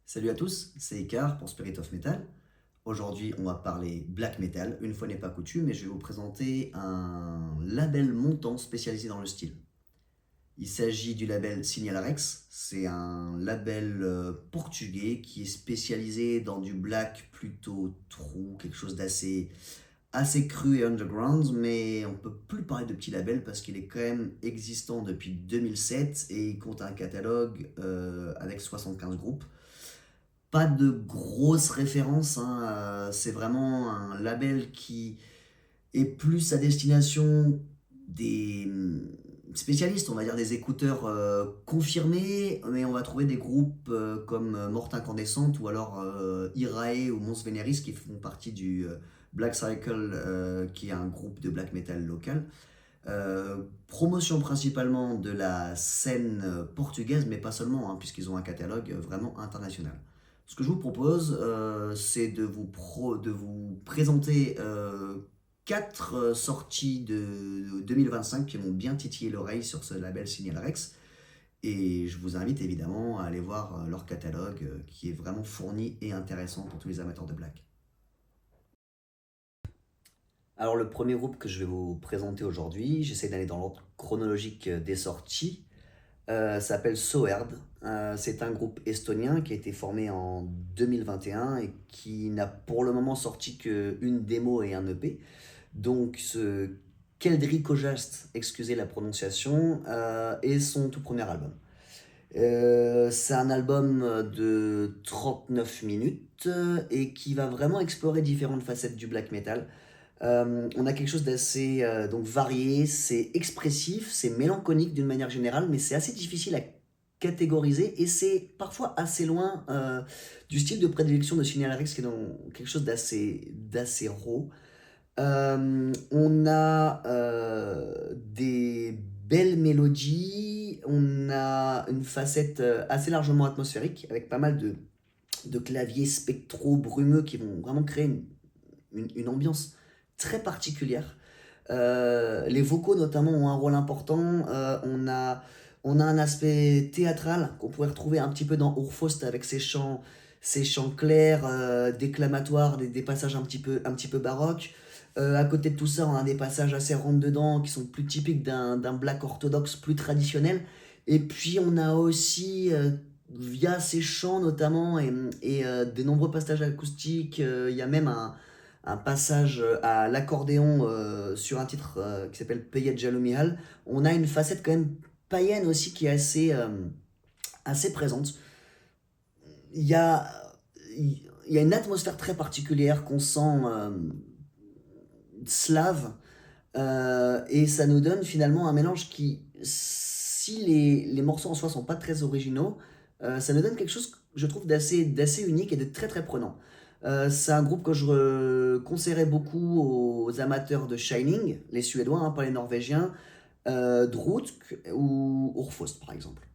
Salut à tous, c'est Icar pour Spirit of Metal. Aujourd'hui, on va parler black metal. Une fois n'est pas coutume, et je vais vous présenter un label montant spécialisé dans le style. Il s'agit du label Signal Rex. C'est un label portugais qui est spécialisé dans du black plutôt true, quelque chose d'assez cru et underground, mais on peut plus parler de petit label parce qu'il est quand même existant depuis 2007 et il compte un catalogue avec 75 groupes. Pas de grosses références, hein, c'est vraiment un label qui est plus à destination des spécialistes, on va dire des écouteurs confirmés, mais on va trouver des groupes comme Morte Incandescente ou alors Irae ou Mons Veneris qui font partie du Black Cycle, qui est un groupe de black metal local. Promotion principalement de la scène portugaise, mais pas seulement, hein, puisqu'ils ont un catalogue vraiment international. Ce que je vous propose, c'est de vous présenter 4 sorties de 2025 qui m'ont bien titillé l'oreille sur ce label Signal Rex. Et je vous invite évidemment à aller voir leur catalogue qui est vraiment fourni et intéressant pour tous les amateurs de black. Alors le premier groupe que je vais vous présenter aujourd'hui, j'essaie d'aller dans l'ordre chronologique des sorties, s'appelle Soerd. C'est un groupe estonien qui a été formé en 2021 et qui n'a pour le moment sorti qu'une démo et un EP. Donc ce Keldri Kojast, excusez la prononciation, est son tout premier album. C'est un album de 39 minutes et qui va vraiment explorer différentes facettes du black metal. On a quelque chose d'assez donc varié, c'est expressif, c'est mélancolique d'une manière générale, mais c'est assez difficile à catégoriser et c'est parfois assez loin du style de prédilection de Signal Rex qui est dans quelque chose d'assez raw. On a des belles mélodies, on a une facette assez largement atmosphérique avec pas mal de claviers spectraux brumeux qui vont vraiment créer une ambiance très particulière. Les vocaux notamment ont un rôle important. On a un aspect théâtral qu'on pourrait retrouver un petit peu dans Urfaust avec ses chants clairs, déclamatoires, des passages un petit peu baroques. À côté de tout ça, on a des passages assez rentre-dedans qui sont plus typiques d'un black orthodoxe plus traditionnel. Et puis on a aussi, via ces chants notamment et des nombreux passages acoustiques, il y a même un passage à l'accordéon sur un titre qui s'appelle Payet Jalomihal. On a une facette quand même païenne aussi qui est assez présente. Il y a, il y a une atmosphère très particulière qu'on sent slave et ça nous donne finalement un mélange qui, si les morceaux en soi sont pas très originaux, ça nous donne quelque chose, je trouve, d'assez unique et de très très prenant. C'est un groupe que je conseillerais beaucoup aux amateurs de Shining, les Suédois, hein, pas les Norvégiens, Drutk ou Urfost par exemple.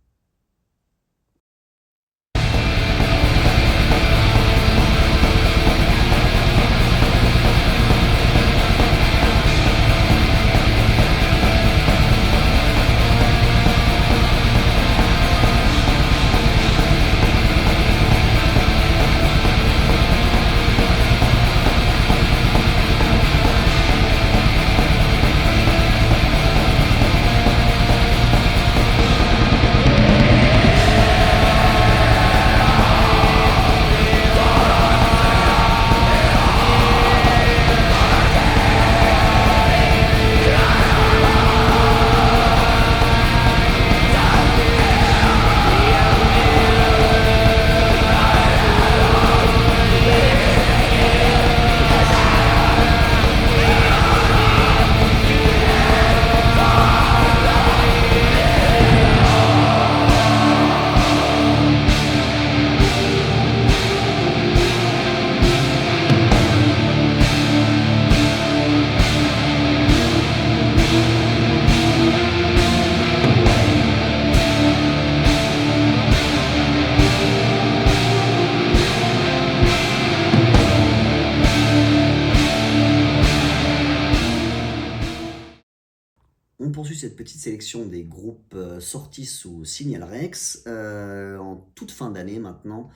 On poursuit cette petite sélection des groupes sortis sous Signal Rex en toute fin d'année maintenant.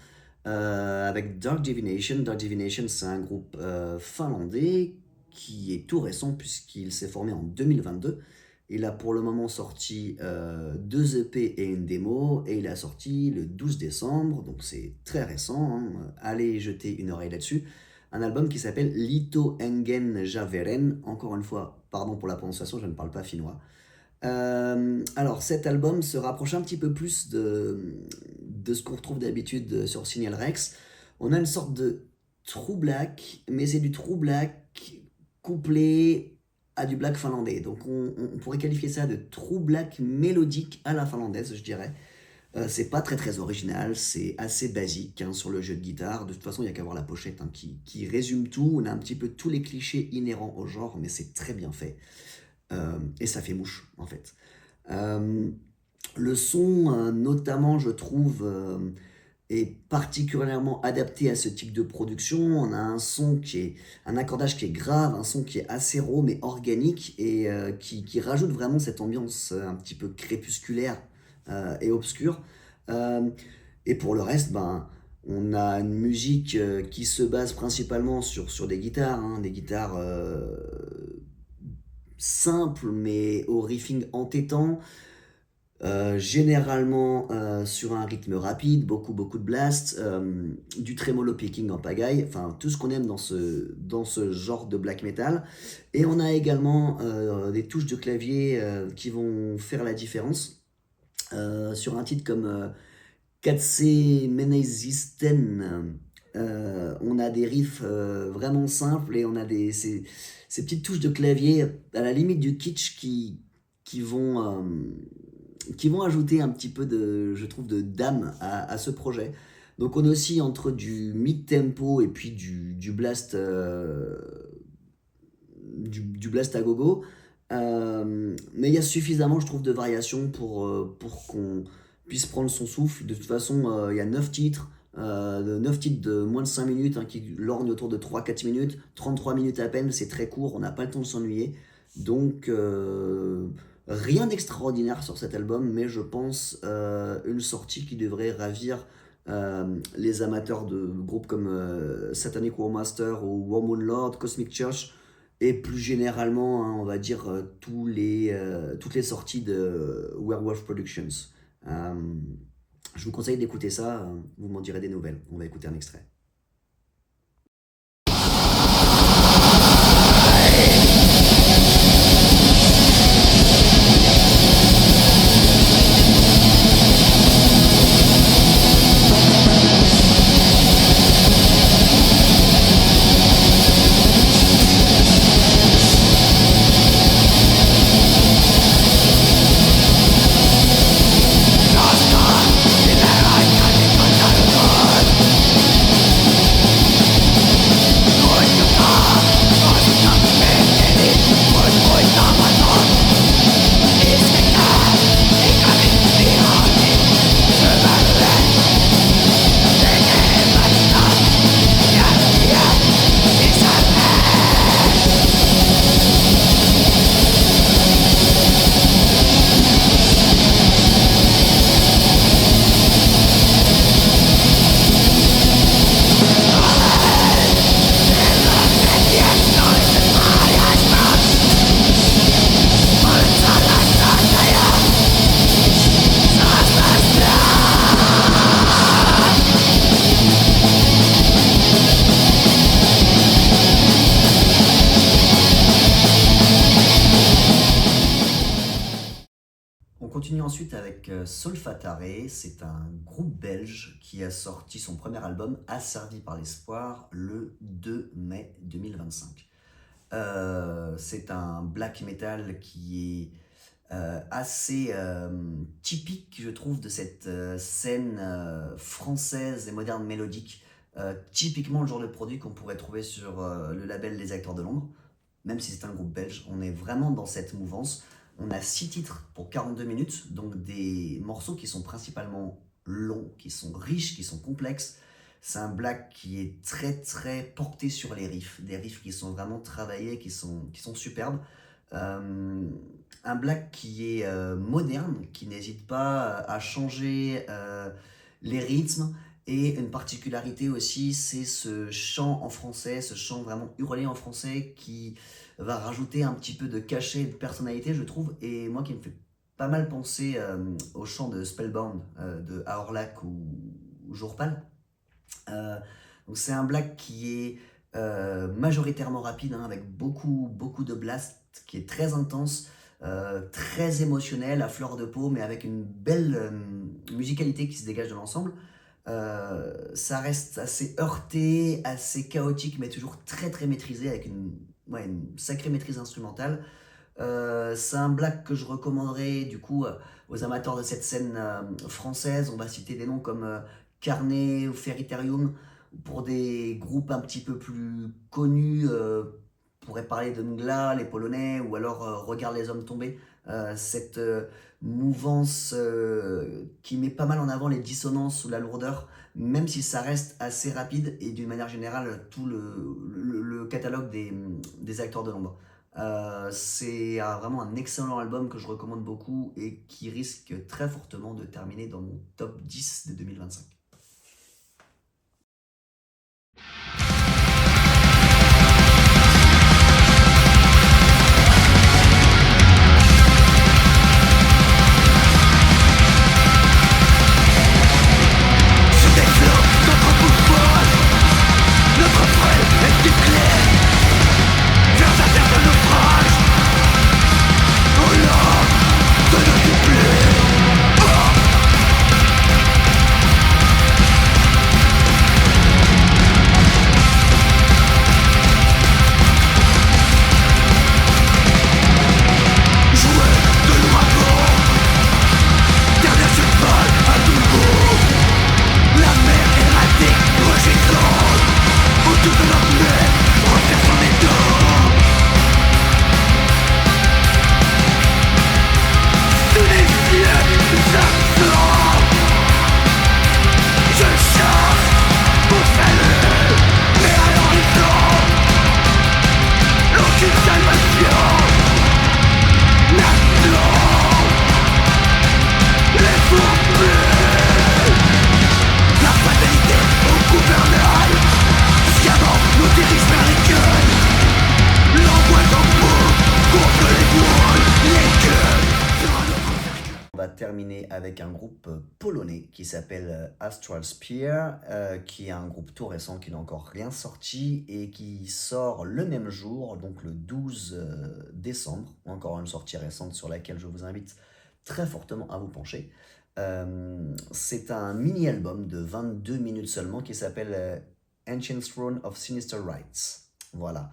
avec Dark Divination. Dark Divination, c'est un groupe finlandais qui est tout récent puisqu'il s'est formé en 2022. Il a pour le moment sorti 2 EP et une démo, et il a sorti le 12 décembre, donc c'est très récent, hein. Allez jeter une oreille là-dessus. Un album qui s'appelle Lito Engen Javeren. Encore une fois, pardon pour la prononciation, je ne parle pas finnois. Alors cet album se rapproche un petit peu plus de ce qu'on retrouve d'habitude sur Signal Rex. On a une sorte de true black, mais c'est du true black couplé à du black finlandais. Donc on pourrait qualifier ça de true black mélodique à la finlandaise, je dirais. C'est pas très très original, c'est assez basique, hein, sur le jeu de guitare. De toute façon, il n'y a qu'à voir la pochette, hein, qui résume tout. On a un petit peu tous les clichés inhérents au genre, mais c'est très bien fait. Et ça fait mouche, en fait. Euh, le son, notamment, je trouve, est particulièrement adapté à ce type de production. On a un son qui est, un accordage qui est grave, un son qui est assez raw mais organique, et qui rajoute vraiment cette ambiance un petit peu crépusculaire et obscure. Euh, et pour le reste, ben, on a une musique qui se base principalement sur des guitares, hein, des guitares simples mais au riffing entêtant. Généralement sur un rythme rapide, beaucoup de blast, du tremolo picking en pagaille, enfin tout ce qu'on aime dans ce genre de black metal. Et on a également des touches de clavier qui vont faire la différence. Sur un titre comme Katse Meneisisten, on a des riffs vraiment simples, et on a ces petites touches de clavier à la limite du kitsch qui vont, qui vont ajouter un petit peu je trouve, de d'âme à ce projet. Donc on oscille entre du mid-tempo et puis du blast, du blast à gogo. Mais il y a suffisamment, je trouve, de variations pour qu'on puisse prendre son souffle. De toute façon, il y a 9 titres. 9 titres de moins de 5 minutes, hein, qui lorgnent autour de 3-4 minutes, 33 minutes à peine, c'est très court, on n'a pas le temps de s'ennuyer. Donc rien d'extraordinaire sur cet album, mais je pense une sortie qui devrait ravir les amateurs de groupes comme Satanic Warmaster ou Wormwood Lord, Cosmic Church, et plus généralement, hein, on va dire toutes les sorties de Werewolf Productions. Euh, je vous conseille d'écouter ça, vous m'en direz des nouvelles. On va écouter un extrait. On continue ensuite avec Solfatare. C'est un groupe belge qui a sorti son premier album, Asservi par l'espoir, le 2 mai 2025. C'est un black metal qui est assez typique, je trouve, de cette scène française et moderne mélodique. Typiquement le genre de produit qu'on pourrait trouver sur le label Les Acteurs de l'Ombre. Même si c'est un groupe belge, on est vraiment dans cette mouvance. On a 6 titres pour 42 minutes, donc des morceaux qui sont principalement longs, qui sont riches, qui sont complexes. C'est un black qui est très très porté sur les riffs, des riffs qui sont vraiment travaillés, qui sont superbes. Un black qui est moderne, qui n'hésite pas à changer les rythmes, Et une particularité aussi, c'est ce chant en français, ce chant vraiment hurlé en français qui va rajouter un petit peu de cachet et de personnalité, je trouve, et moi qui me fait pas mal penser au chant de Spellbound de Aorlak ou Jourpal. Euh, donc c'est un black qui est majoritairement rapide, hein, avec beaucoup de blast, qui est très intense, très émotionnel, à fleur de peau, mais avec une belle musicalité qui se dégage de l'ensemble. Ça reste assez heurté, assez chaotique, mais toujours très maîtrisé, avec une sacrée maîtrise instrumentale. C'est un black que je recommanderais du coup aux amateurs de cette scène française. On va citer des noms comme Carnet ou Ferritarium. Pour des groupes un petit peu plus connus, on pourrait parler de Mgla, les Polonais, ou alors Regarde les hommes tombés. Cette mouvance qui met pas mal en avant les dissonances ou la lourdeur, même si ça reste assez rapide, et d'une manière générale tout le catalogue des acteurs de l'ombre. C'est vraiment un excellent album que je recommande beaucoup et qui risque très fortement de terminer dans mon top 10 de 2025. On va terminer avec un groupe polonais qui s'appelle Astral Spear, qui est un groupe tout récent qui n'a encore rien sorti et qui sort le même jour, donc le 12 décembre. Encore une sortie récente sur laquelle je vous invite très fortement à vous pencher. C'est un mini-album de 22 minutes seulement qui s'appelle Ancient Throne of Sinister Rites. Voilà.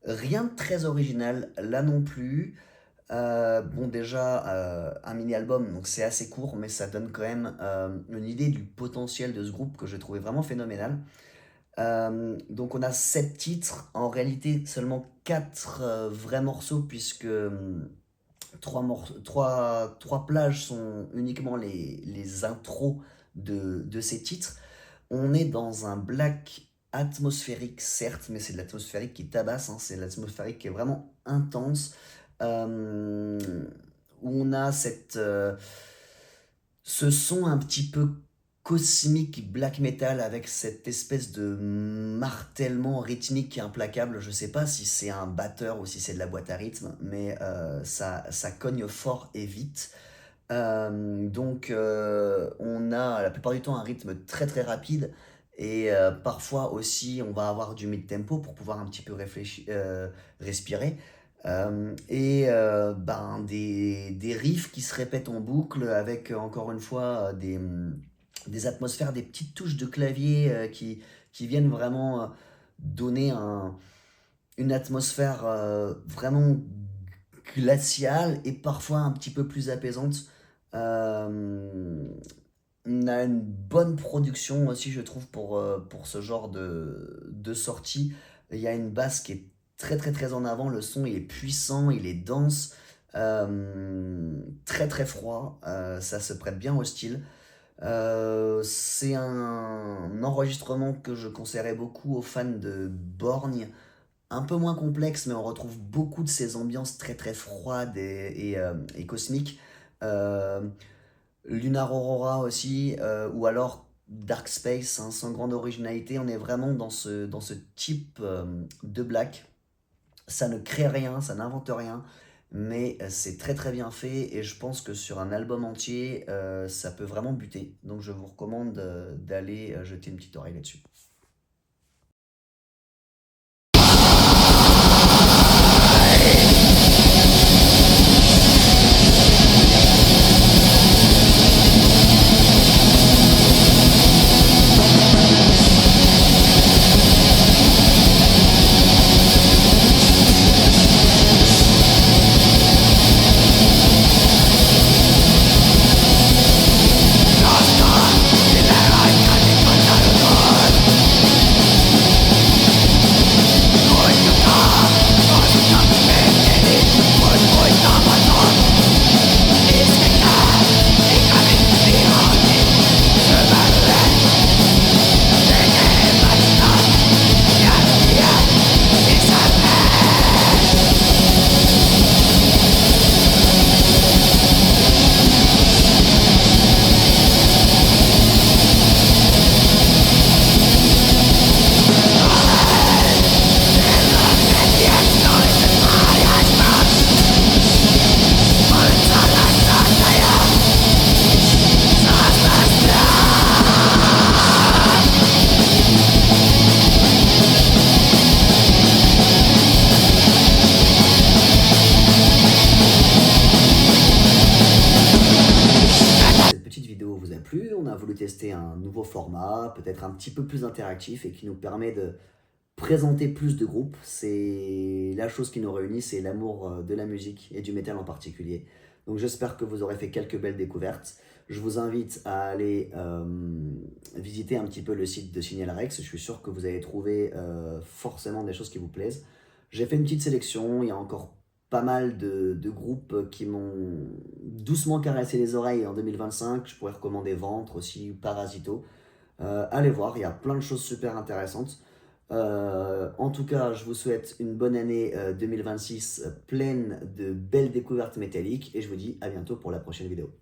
Rien de très original là non plus. Bon, déjà, un mini-album, donc c'est assez court, mais ça donne quand même une idée du potentiel de ce groupe que j'ai trouvé vraiment phénoménal. Donc, on a 7 titres, en réalité seulement 4 vrais morceaux, puisque 3 plages sont uniquement les intros de ces titres. On est dans un black atmosphérique, certes, mais c'est de l'atmosphérique qui tabasse, hein, c'est de l'atmosphérique qui est vraiment intense, euh, où on a ce son un petit peu cosmique black metal avec cette espèce de martèlement rythmique implacable. Je sais pas si c'est un batteur ou si c'est de la boîte à rythme, mais ça cogne fort et vite. Donc on a la plupart du temps un rythme très rapide, et parfois aussi on va avoir du mid-tempo pour pouvoir un petit peu respirer. Ben, des riffs qui se répètent en boucle avec encore une fois des atmosphères, des petites touches de clavier qui viennent vraiment donner une atmosphère vraiment glaciale et parfois un petit peu plus apaisante. Euh, on a une bonne production aussi, je trouve, pour ce genre de sortie. Il y a une basse qui est très en avant. Le son, il est puissant, il est dense, très froid. Ça se prête bien au style. C'est un enregistrement que je conseillerais beaucoup aux fans de Borgne. Un peu moins complexe, mais on retrouve beaucoup de ces ambiances très froides et cosmiques. Euh, Lunar Aurora aussi, ou alors Dark Space, hein, sans grande originalité. On est vraiment dans ce type de black. Ça ne crée rien, ça n'invente rien, mais c'est très très bien fait et je pense que sur un album entier, ça peut vraiment buter. Donc je vous recommande d'aller jeter une petite oreille là-dessus. Cette petite vidéo vous a plu, on a voulu tester un nouveau format, peut-être un petit peu plus interactif et qui nous permet de présenter plus de groupes. C'est la chose qui nous réunit, c'est l'amour de la musique et du métal en particulier. Donc j'espère que vous aurez fait quelques belles découvertes. Je vous invite à aller visiter un petit peu le site de Signal Rex. Je suis sûr que vous allez trouver forcément des choses qui vous plaisent. J'ai fait une petite sélection, il y a encore pas mal de groupes qui m'ont doucement caressé les oreilles en 2025. Je pourrais recommander Ventre aussi, Parasito. Allez voir, il y a plein de choses super intéressantes. En tout cas, je vous souhaite une bonne année 2026 pleine de belles découvertes métalliques et je vous dis à bientôt pour la prochaine vidéo.